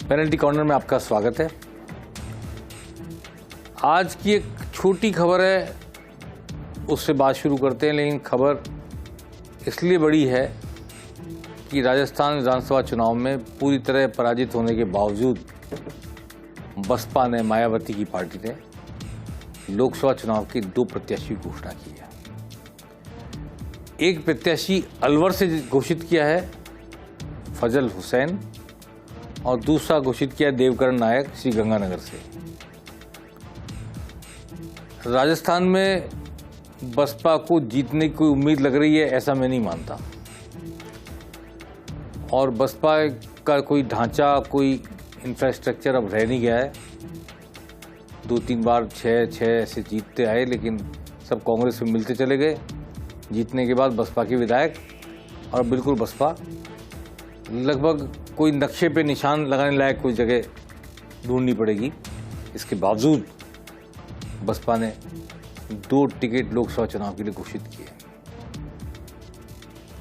Penalty corner में आपका स्वागत है। आज की एक छोटी खबर है, उससे बात शुरू करते हैं, लेकिन खबर इसलिए बड़ी है कि राजस्थान विधानसभा चुनाव में पूरी तरह पराजित होने के बावजूद बसपा ने, मायावती की पार्टी ने लोकसभा चुनाव के 2 प्रत्याशी की घोषणा की है। एक प्रत्याशी अलवर से घोषित किया है, फजल हुसैन, और दूसरा घोषित किया देवकरण नायक श्री गंगानगर से। राजस्थान में बसपा को जीतने की उम्मीद लग रही है, ऐसा मैं नहीं मानता। और बसपा का कोई ढांचा, कोई इंफ्रास्ट्रक्चर अब रह नहीं गया है। 2-3 बार 6 ऐसे जीतते आए, लेकिन सब कांग्रेस में मिलते चले गए। जीतने के बाद बसपा के विधायक, और बिल्कुल बसपा लगभग कोई नक्शे पे निशान लगाने लायक कोई जगह ढूंढनी पड़ेगी। इसके बावजूद बसपा ने 2 टिकट लोकसभा चुनाव के लिए घोषित किए।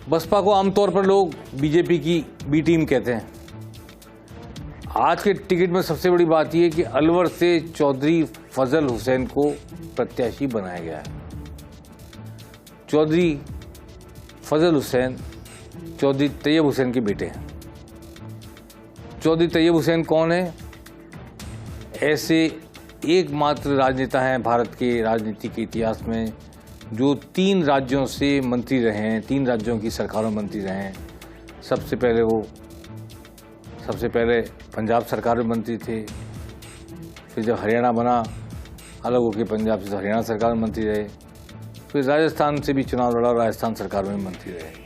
बसपा को आमतौर पर लोग बीजेपी की बी टीम कहते हैं। आज के टिकट में सबसे बड़ी बात यह कि अलवर से चौधरी फजल हुसैन को प्रत्याशी बनाया गया है। चौधरी फजल हुसैन चौधरी तैयब हुसैन के बेटे हैं। चौधरी तैयब हुसैन कौन है? ऐसे एकमात्र राजनेता हैं भारत के राजनीति के इतिहास में जो 3 राज्यों से मंत्री रहे हैं, 3 राज्यों की सरकारों में मंत्री रहे हैं। सबसे पहले पंजाब सरकार में मंत्री थे, फिर जब हरियाणा बना अलग होकर पंजाब से, तो हरियाणा सरकार में मंत्री रहे, फिर राजस्थान से भी चुनाव लड़ा, राजस्थान सरकार में मंत्री रहे।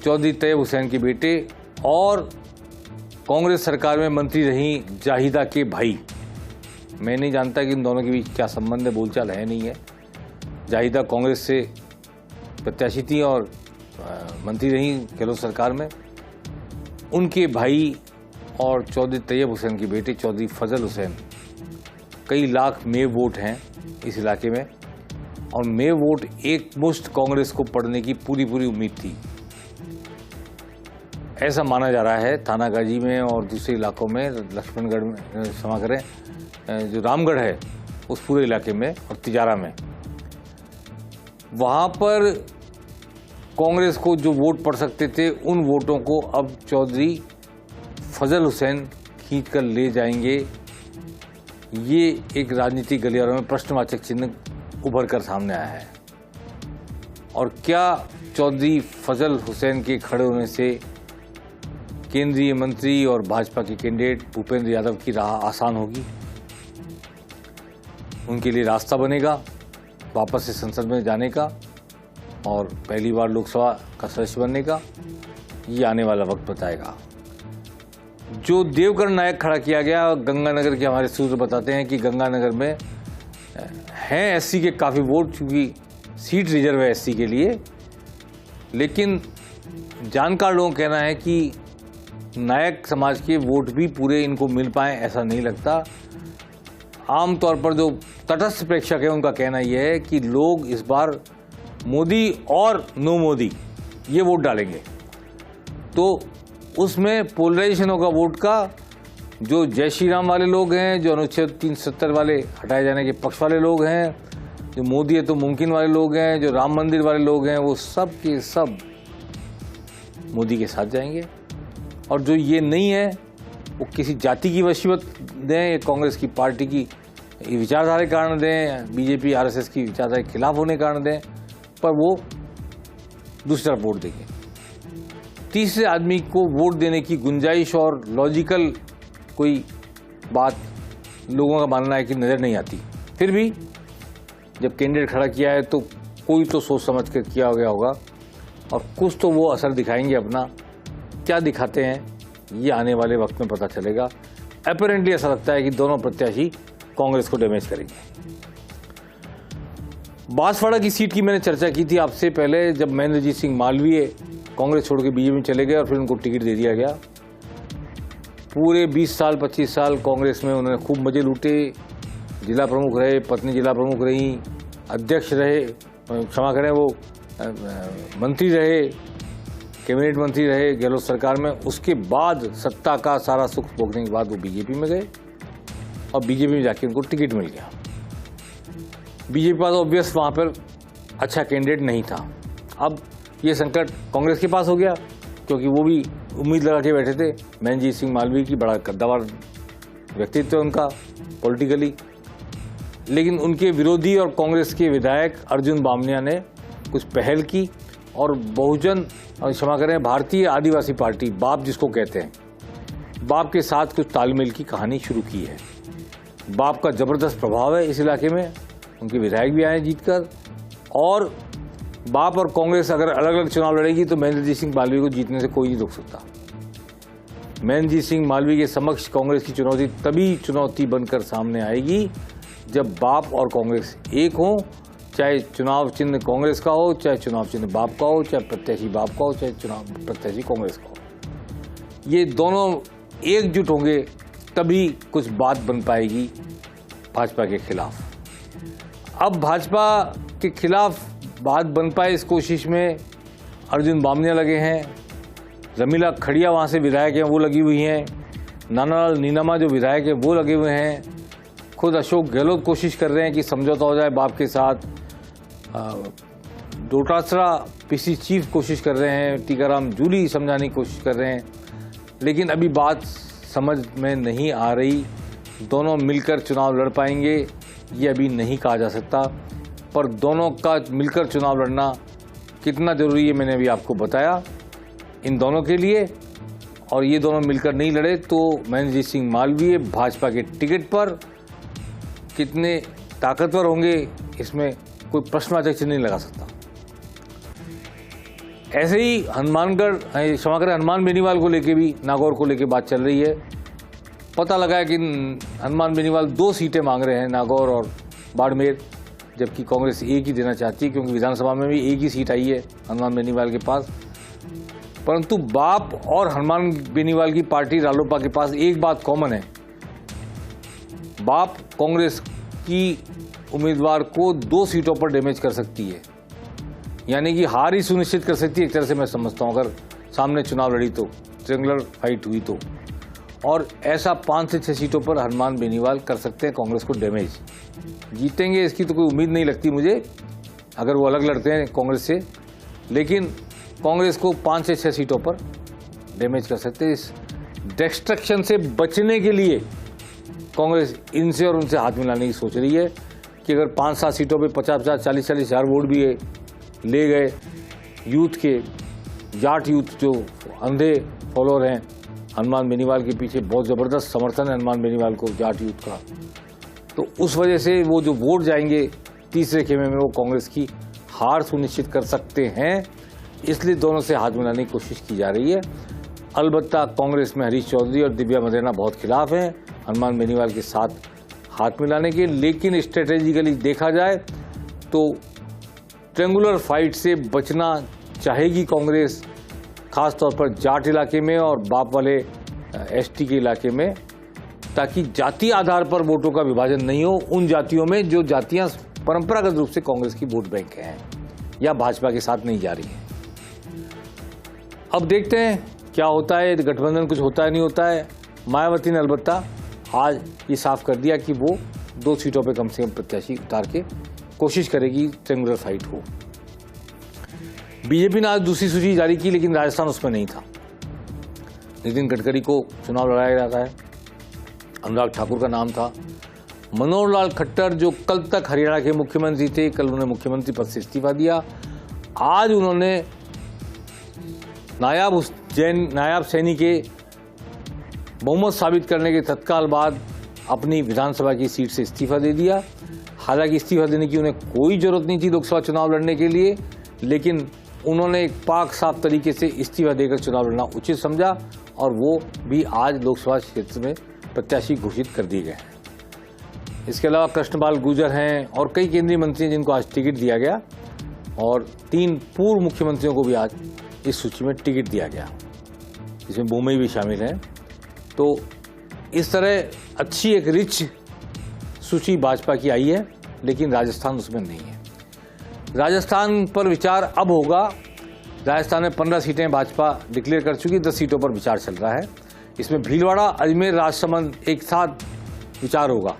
चौधरी तैयब हुसैन के बेटे और कांग्रेस सरकार में मंत्री रही जाहिदा के भाई। मैं नहीं जानता कि इन दोनों के बीच क्या संबंध है, बोलचाल है नहीं है। जाहिदा कांग्रेस से प्रत्याशी थी और मंत्री रही गहलोत सरकार में। उनके भाई और चौधरी तैयब हुसैन के बेटे चौधरी फजल हुसैन, कई लाख मेव वोट हैं इस इलाके में, और मेव वोट एक मुश्त कांग्रेस को पड़ने की पूरी उम्मीद थी। ऐसा माना जा रहा है थानागाजी में और दूसरे इलाकों में, लक्ष्मणगढ़ में, क्षमा करें, जो रामगढ़ है उस पूरे इलाके में, और तिजारा में, वहाँ पर कांग्रेस को जो वोट पड़ सकते थे उन वोटों को अब चौधरी फजल हुसैन खींच कर ले जाएंगे। ये एक राजनीतिक गलियारों में प्रश्नवाचक चिन्ह उभर कर सामने आया है। और क्या चौधरी फजल हुसैन के खड़े होने से केंद्रीय मंत्री और भाजपा के कैंडिडेट भूपेंद्र यादव की राह आसान होगी? उनके लिए रास्ता बनेगा वापस से संसद में जाने का और पहली बार लोकसभा का सदस्य बनने का? ये आने वाला वक्त बताएगा। जो देवकरण नायक खड़ा किया गया, गंगानगर के हमारे सूत्र बताते हैं कि गंगानगर में हैं एससी के काफ़ी वोट, चूँकि सीट रिजर्व है एससी के लिए, लेकिन जानकार लोगों का कहना है कि नायक समाज के वोट भी पूरे इनको मिल पाए, ऐसा नहीं लगता। आमतौर पर जो तटस्थ प्रेक्षक है उनका कहना यह है कि लोग इस बार मोदी और नो मोदी ये वोट डालेंगे। तो उसमें पोलराइजेशन होगा वोट का। जो जय श्री राम वाले लोग हैं, जो अनुच्छेद 370 वाले हटाए जाने के पक्ष वाले लोग हैं, जो मोदी है तो मुमकिन वाले लोग हैं, जो राम मंदिर वाले लोग हैं, वो सब के सब मोदी के साथ जाएंगे। और जो ये नहीं है, वो किसी जाति की वसीयत दें या कांग्रेस की पार्टी की विचारधारा के कारण दें, बीजेपी आरएसएस की विचारधारा के खिलाफ होने के कारण दें, पर वो दूसरी तरफ वोट देंगे। तीसरे आदमी को वोट देने की गुंजाइश और लॉजिकल कोई बात लोगों का मानना है कि नज़र नहीं आती। फिर भी जब कैंडिडेट खड़ा किया है तो कोई तो सोच समझ कर किया गया होगा, और कुछ तो वो असर दिखाएंगे अपना। क्या दिखाते हैं ये आने वाले वक्त में पता चलेगा। अपैरेंटली ऐसा लगता है कि दोनों प्रत्याशी कांग्रेस को डैमेज करेंगे। बांसवाड़ा की सीट की मैंने चर्चा की थी आपसे पहले, जब महेंद्रजीत सिंह मालवीय कांग्रेस छोड़ के बीजेपी में चले गए और फिर उनको टिकट दे दिया गया। पूरे 20 साल 25 साल कांग्रेस में उन्होंने खूब मजे लूटे। जिला प्रमुख रहे, पत्नी जिला प्रमुख रही, अध्यक्ष रहे, क्षमा करें वो मंत्री रहे, कैबिनेट मंत्री रहे गहलोत सरकार में। उसके बाद सत्ता का सारा सुख भोगने के बाद वो बीजेपी में गए और बीजेपी में जाके उनको टिकट मिल गया। बीजेपी के पास ऑब्वियस वहाँ पर अच्छा कैंडिडेट नहीं था। अब ये संकट कांग्रेस के पास हो गया, क्योंकि वो भी उम्मीद लगा के बैठे थे। मनजीत सिंह मालवीय की बड़ा कद्दावर व्यक्तित्व है उनका पॉलिटिकली, लेकिन उनके विरोधी और कांग्रेस के विधायक अर्जुन बामनिया ने कुछ पहल की और बहुजन, क्षमा करें, भारतीय आदिवासी पार्टी बाप जिसको कहते हैं, बाप के साथ कुछ तालमेल की कहानी शुरू की है। बाप का जबरदस्त प्रभाव है इस इलाके में, उनके विधायक भी आए जीतकर, और बाप और कांग्रेस अगर अलग अलग चुनाव लड़ेगी तो मनजीत सिंह मालवीय को जीतने से कोई नहीं रोक सकता। मनजीत सिंह मालवीय के समक्ष कांग्रेस की चुनौती तभी चुनौती बनकर सामने आएगी जब बाप और कांग्रेस एक हो, चाहे चुनाव चिन्ह कांग्रेस का हो, चाहे चुनाव चिन्ह बाप का हो, चाहे प्रत्याशी बाप का हो, चाहे चुनाव प्रत्याशी कांग्रेस का हो। ये दोनों एकजुट होंगे तभी कुछ बात बन पाएगी भाजपा के खिलाफ। अब भाजपा के खिलाफ बात बन पाए इस कोशिश में अर्जुन बामनिया लगे हैं, रमीला खड़िया वहाँ से विधायक हैं वो लगी हुई हैं, नानालाल नीनामा जो विधायक है वो लगे हुए हैं, खुद अशोक गहलोत कोशिश कर रहे हैं कि समझौता हो जाए बाप के साथ, डोटासरा पीसी चीफ कोशिश कर रहे हैं, टीकाराम जूली समझाने की कोशिश कर रहे हैं, लेकिन अभी बात समझ में नहीं आ रही। दोनों मिलकर चुनाव लड़ पाएंगे ये अभी नहीं कहा जा सकता, पर दोनों का मिलकर चुनाव लड़ना कितना जरूरी है मैंने अभी आपको बताया इन दोनों के लिए। और ये दोनों मिलकर नहीं लड़े तो मनजीत सिंह मालवीय भाजपा के टिकट पर कितने ताकतवर होंगे इसमें कोई प्रश्नवाचक चिन्ह नहीं लगा सकता। ऐसे ही हनुमानगढ़, क्षमा करें, हनुमान बेनीवाल को लेके भी, नागौर को लेके बात चल रही है। पता लगा है कि हनुमान बेनीवाल 2 सीटें मांग रहे हैं, नागौर और बाड़मेर, जबकि कांग्रेस एक ही देना चाहती है, क्योंकि विधानसभा में भी एक ही सीट आई है हनुमान बेनीवाल के पास। परंतु बाप और हनुमान बेनीवाल की पार्टी रालोपा के पास एक बात कॉमन है, बाप कांग्रेस की उम्मीदवार को 2 सीटों पर डैमेज कर सकती है, यानी कि हार ही सुनिश्चित कर सकती है, एक तरह से मैं समझता हूं, अगर सामने चुनाव लड़ी तो, ट्रायंगुलर फाइट हुई तो। और ऐसा 5 से 6 सीटों पर हनुमान बेनीवाल कर सकते हैं कांग्रेस को डैमेज। जीतेंगे इसकी तो कोई उम्मीद नहीं लगती मुझे अगर वो अलग लड़ते हैं कांग्रेस से, लेकिन कांग्रेस को 5 से 6 सीटों पर डैमेज कर सकते हैं। इस डिस्ट्रक्शन से बचने के लिए कांग्रेस इनसे और उनसे हाथ मिलाने की सोच रही है कि अगर 5-7 सीटों पे 50-50, 40-40 हज़ार वोट भी ले गए यूथ के, जाट यूथ जो अंधे फॉलोअर हैं हनुमान बेनीवाल के पीछे, बहुत ज़बरदस्त समर्थन है हनुमान बेनीवाल को जाट यूथ का, तो उस वजह से वो जो वोट जाएंगे तीसरे खेमे में वो कांग्रेस की हार सुनिश्चित कर सकते हैं। इसलिए दोनों से हाथ मिलाने की कोशिश की जा रही है। अलबत्ता कांग्रेस में हरीश चौधरी और दिव्या मदेना बहुत खिलाफ हैं हनुमान बेनीवाल के साथ हाथ मिलाने के, लेकिन स्ट्रेटेजिकली देखा जाए तो ट्रायंगुलर फाइट से बचना चाहेगी कांग्रेस, खासतौर पर जाट इलाके में और बाप वाले एसटी के इलाके में, ताकि जातीय आधार पर वोटों का विभाजन नहीं हो उन जातियों में जो जातियां परंपरागत रूप से कांग्रेस की वोट बैंक हैं या भाजपा के साथ नहीं जा रही हैं। अब देखते हैं क्या होता है, गठबंधन कुछ होता है नहीं होता है। मायावती ने अलबत्ता आज ये साफ कर दिया कि वो 2 सीटों पे कम से कम प्रत्याशी उतार के कोशिश करेगी ट्रायंगुलर फाइट हो। बीजेपी ने आज दूसरी सूची जारी की, लेकिन राजस्थान उसमें नहीं था। नितिन गडकरी को चुनाव लड़ाया जाता है, अनुराग ठाकुर का नाम था। मनोहर लाल खट्टर जो कल तक हरियाणा के मुख्यमंत्री थे, कल उन्होंने मुख्यमंत्री पद से इस्तीफा दिया। आज उन्होंने नायाब सैनी के बहुमत साबित करने के तत्काल बाद अपनी विधानसभा की सीट से इस्तीफा दे दिया। हालांकि इस्तीफा देने की उन्हें कोई जरूरत नहीं थी लोकसभा चुनाव लड़ने के लिए, लेकिन उन्होंने एक पाक साफ तरीके से इस्तीफा देकर चुनाव लड़ना उचित समझा और वो भी आज लोकसभा क्षेत्र में प्रत्याशी घोषित कर दिए गए हैं। इसके अलावा कृष्णपाल गुर्जर हैं और कई केंद्रीय मंत्री जिनको आज टिकट दिया गया, और 3 पूर्व मुख्यमंत्रियों को भी आज इस सूची में टिकट दिया गया, इसमें बुमई भी शामिल है। तो इस तरह अच्छी एक रिच सूची भाजपा की आई है, लेकिन राजस्थान उसमें नहीं है। राजस्थान पर विचार अब होगा राजस्थान में 15 सीटें भाजपा डिक्लेयर कर चुकी, 10 सीटों पर विचार चल रहा है। इसमें भीलवाड़ा, अजमेर, राजसमंद एक साथ विचार होगा,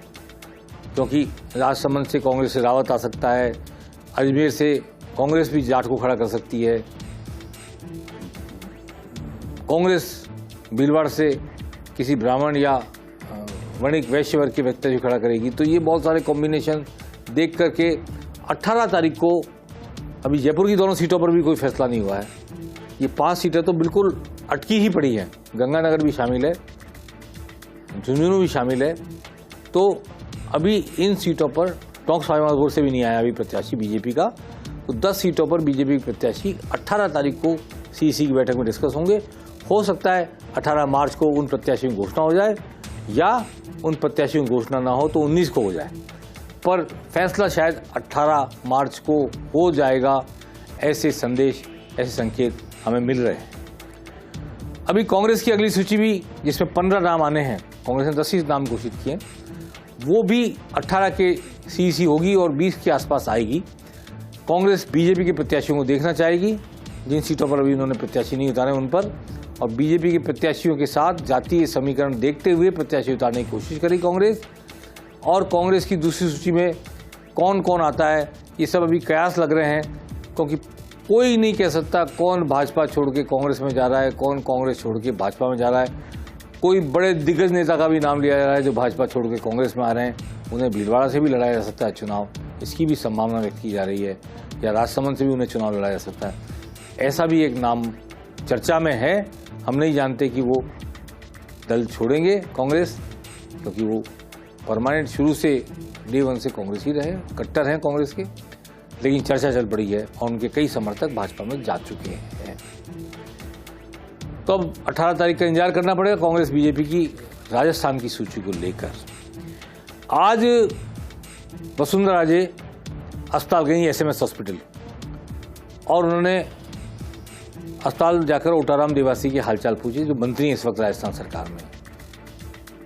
क्योंकि राजसमंद से कांग्रेस से रावत आ सकता है, अजमेर से कांग्रेस भी जाट को खड़ा कर सकती है, कांग्रेस भीलवाड़ा से किसी ब्राह्मण या वणिक वैश्य वर्ग के व्यक्ति भी खड़ा करेगी। तो ये बहुत सारे कॉम्बिनेशन देख करके 18 तारीख को, अभी जयपुर की दोनों सीटों पर भी कोई फैसला नहीं हुआ है। ये 5 सीटें तो बिल्कुल अटकी ही पड़ी हैं, गंगानगर भी शामिल है, झुंझुनू भी शामिल है। तो अभी इन सीटों पर टोंक स्वाभिमान से भी नहीं आया अभी प्रत्याशी बीजेपी का। तो 10 सीटों पर बीजेपी के प्रत्याशी 18 तारीख को सीईसी की बैठक में डिस्कस होंगे। हो सकता है 18 मार्च को उन प्रत्याशियों की घोषणा हो जाए, या उन प्रत्याशियों की घोषणा ना हो तो 19 को हो जाए, पर फैसला शायद 18 मार्च को हो जाएगा। ऐसे संदेश, ऐसे संकेत हमें मिल रहे हैं। अभी कांग्रेस की अगली सूची भी, जिसमें 15 नाम आने हैं, कांग्रेस ने 10 नाम घोषित किए, वो भी 18 के सीईसी होगी और 20 के आसपास आएगी। कांग्रेस बीजेपी के प्रत्याशियों को देखना चाहेगी, जिन सीटों पर अभी उन्होंने प्रत्याशी नहीं उतारे उन पर, और बीजेपी के प्रत्याशियों के साथ जातीय समीकरण देखते हुए प्रत्याशी उतारने की कोशिश करेगी कांग्रेस। और कांग्रेस की दूसरी सूची में कौन कौन आता है, ये सब अभी कयास लग रहे हैं, क्योंकि कोई नहीं कह सकता कौन भाजपा छोड़ के कांग्रेस में जा रहा है, कौन कांग्रेस छोड़ के भाजपा में जा रहा है। कोई बड़े दिग्गज नेता का भी नाम लिया जा रहा है जो भाजपा छोड़ के कांग्रेस में आ रहे हैं, उन्हें भीलवाड़ा से भी लड़ाया जा सकता है चुनाव, इसकी भी संभावना व्यक्त की जा रही है, या राजसमंद से भी उन्हें चुनाव लड़ाया जा सकता है। ऐसा भी एक नाम चर्चा में है। हम नहीं जानते कि वो दल छोड़ेंगे कांग्रेस, क्योंकि वो परमानेंट शुरू से डे 1 से कांग्रेस ही रहे, कट्टर हैं कांग्रेस के, लेकिन चर्चा चल पड़ी है और उनके कई समर्थक भाजपा में जा चुके हैं। तो अब 18 तारीख का इंतजार करना पड़ेगा कांग्रेस बीजेपी की राजस्थान की सूची को लेकर। आज वसुंधरा राजे अस्पताल गई, एसएमएस हॉस्पिटल, और उन्होंने अस्पताल जाकर ओटाराम देवासी के हालचाल पूछे, जो मंत्री हैं इस वक्त राजस्थान सरकार में।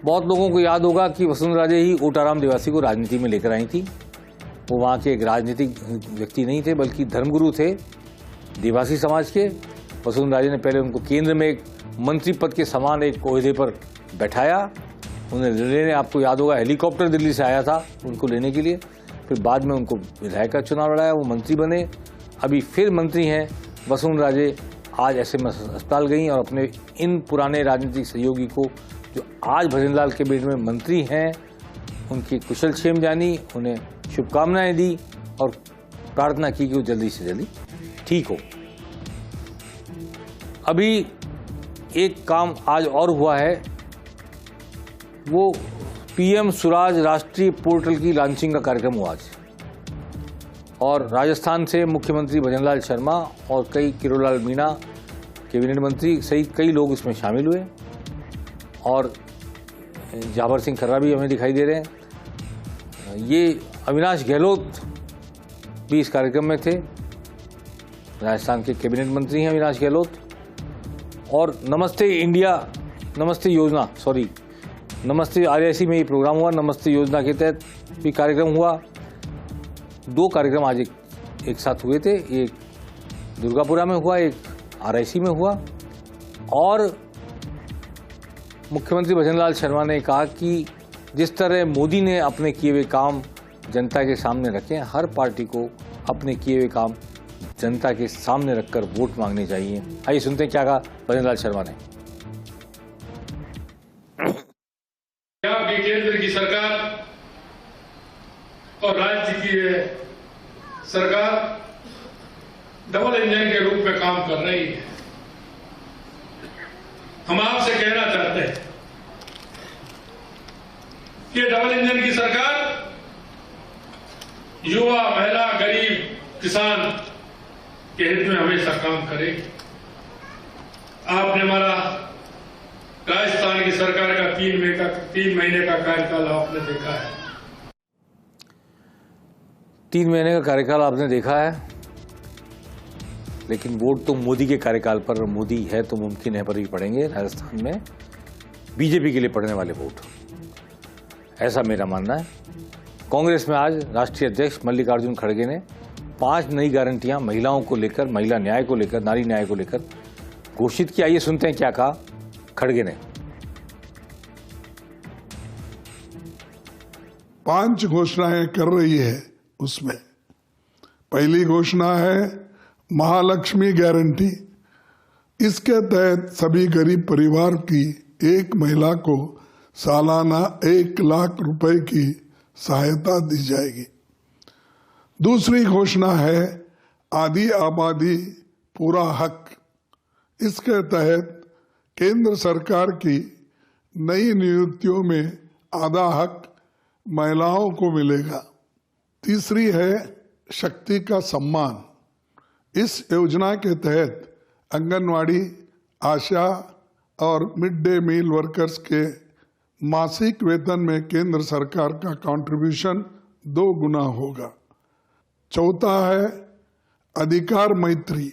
बहुत लोगों को याद होगा कि वसुंधरा राजे ही ओटाराम देवासी को राजनीति में लेकर आई थी। वो वहाँ के एक राजनीतिक व्यक्ति नहीं थे, बल्कि धर्मगुरु थे देवासी समाज के। वसुंधरा राजे ने पहले उनको केंद्र में एक मंत्री पद के समान एक ओहदे पर बैठाया, उन्हें लेने, आपको याद होगा, हेलीकॉप्टर दिल्ली से आया था उनको लेने के लिए। फिर बाद में उनको विधायक का चुनाव लड़ाया, वो मंत्री बने, अभी फिर मंत्री हैं वसुंधरा राजे। आज एसएमएस अस्पताल गई और अपने इन पुराने राजनीतिक सहयोगी को, जो आज भजनलाल कैबिनेट में मंत्री हैं, उनकी कुशल क्षेम जानी, उन्हें शुभकामनाएं दी और प्रार्थना की कि वो जल्दी से जल्दी ठीक हो। अभी एक काम आज और हुआ है, वो पीएम स्वराज राष्ट्रीय पोर्टल की लॉन्चिंग का कार्यक्रम हुआ आज, और राजस्थान से मुख्यमंत्री भजनलाल शर्मा और कई किरोड़लाल मीणा कैबिनेट मंत्री सहित कई लोग इसमें शामिल हुए, और जाबर सिंह खर्रा भी हमें दिखाई दे रहे हैं। ये अविनाश गहलोत भी इस कार्यक्रम में थे, राजस्थान के कैबिनेट मंत्री हैं अविनाश गहलोत। और नमस्ते इंडिया, नमस्ते योजना, सॉरी नमस्ते आरआईसी में ये प्रोग्राम हुआ, नमस्ते योजना के तहत भी कार्यक्रम हुआ। 2 कार्यक्रम आज एक साथ हुए थे, एक दुर्गापुरा में हुआ, एक आरआईसी में हुआ। और मुख्यमंत्री भजनलाल शर्मा ने कहा कि जिस तरह मोदी ने अपने किए हुए काम जनता के सामने रखे, हर पार्टी को अपने किए हुए काम जनता के सामने रखकर वोट मांगने चाहिए। आइए सुनते हैं क्या कहा भजनलाल शर्मा ने। आपकी केंद्र की सरकार और राज्य की सरकार डबल इंजन के रूप में काम कर रही है। हम आपसे कहना चाहते हैं कि डबल इंजन की सरकार युवा, महिला, गरीब, किसान के हित में हमेशा काम करेगी। आपने हमारा राजस्थान की सरकार का 3 महीने का कार्यकाल आपने देखा है। 3 महीने का कार्यकाल आपने देखा है, लेकिन वोट तो मोदी के कार्यकाल पर, मोदी है तो मुमकिन है पर ही पड़ेंगे राजस्थान में, बीजेपी के लिए पड़ने वाले वोट, ऐसा मेरा मानना है। कांग्रेस में आज राष्ट्रीय अध्यक्ष मल्लिकार्जुन खड़गे ने 5 नई गारंटियां महिलाओं को लेकर, महिला न्याय को लेकर, नारी न्याय को लेकर घोषित किया। आइए सुनते हैं क्या कहा खड़गे ने। 5 घोषणाएं कर रही है। उसमें पहली घोषणा है महालक्ष्मी गारंटी। इसके तहत सभी गरीब परिवार की एक महिला को सालाना 1 लाख रुपए की सहायता दी जाएगी। दूसरी घोषणा है आधी आबादी पूरा हक। इसके तहत केंद्र सरकार की नई नियुक्तियों में आधा हक महिलाओं को मिलेगा। तीसरी है शक्ति का सम्मान। इस योजना के तहत आंगनवाड़ी, आशा और मिड डे मील वर्कर्स के मासिक वेतन में केंद्र सरकार का कंट्रीब्यूशन 2 गुना होगा। चौथा है अधिकार मैत्री।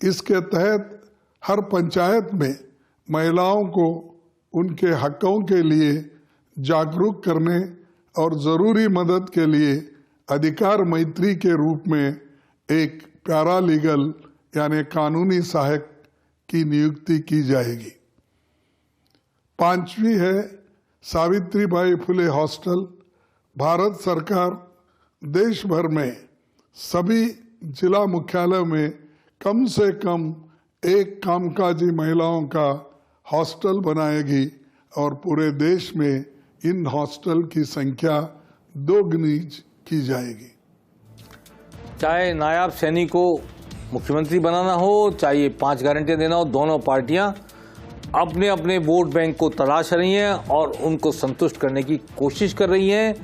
इसके तहत हर पंचायत में महिलाओं को उनके हकों के लिए जागरूक करने और जरूरी मदद के लिए अधिकार मैत्री के रूप में एक पैरालीगल यानी कानूनी सहायक की नियुक्ति की जाएगी। 5वीं है सावित्रीबाई फुले हॉस्टल। भारत सरकार देश भर में सभी जिला मुख्यालयों में कम से कम एक कामकाजी महिलाओं का हॉस्टल बनाएगी और पूरे देश में इन हॉस्टल की संख्या 2 गुनी की जाएगी। चाहे नायाब सैनी को मुख्यमंत्री बनाना हो, चाहे ये 5 गारंटियां देना हो, दोनों पार्टियां अपने अपने वोट बैंक को तलाश रही हैं और उनको संतुष्ट करने की कोशिश कर रही हैं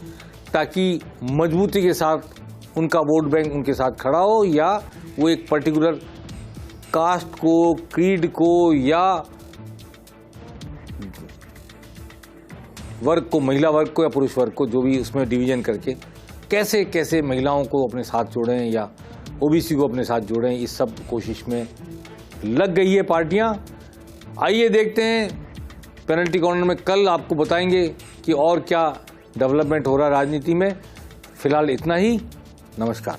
ताकि मजबूती के साथ उनका वोट बैंक उनके साथ खड़ा हो, या वो एक पर्टिकुलर कास्ट को, क्रीड को या वर्ग को, महिला वर्ग को या पुरुष वर्ग को, जो भी उसमें डिवीजन करके कैसे कैसे महिलाओं को अपने साथ जोड़ें या ओबीसी को अपने साथ जोड़ें, इस सब कोशिश में लग गई है पार्टियां। आइए देखते हैं पेनल्टी कॉर्नर में, कल आपको बताएंगे कि और क्या डेवलपमेंट हो रहा है राजनीति में। फिलहाल इतना ही। नमस्कार।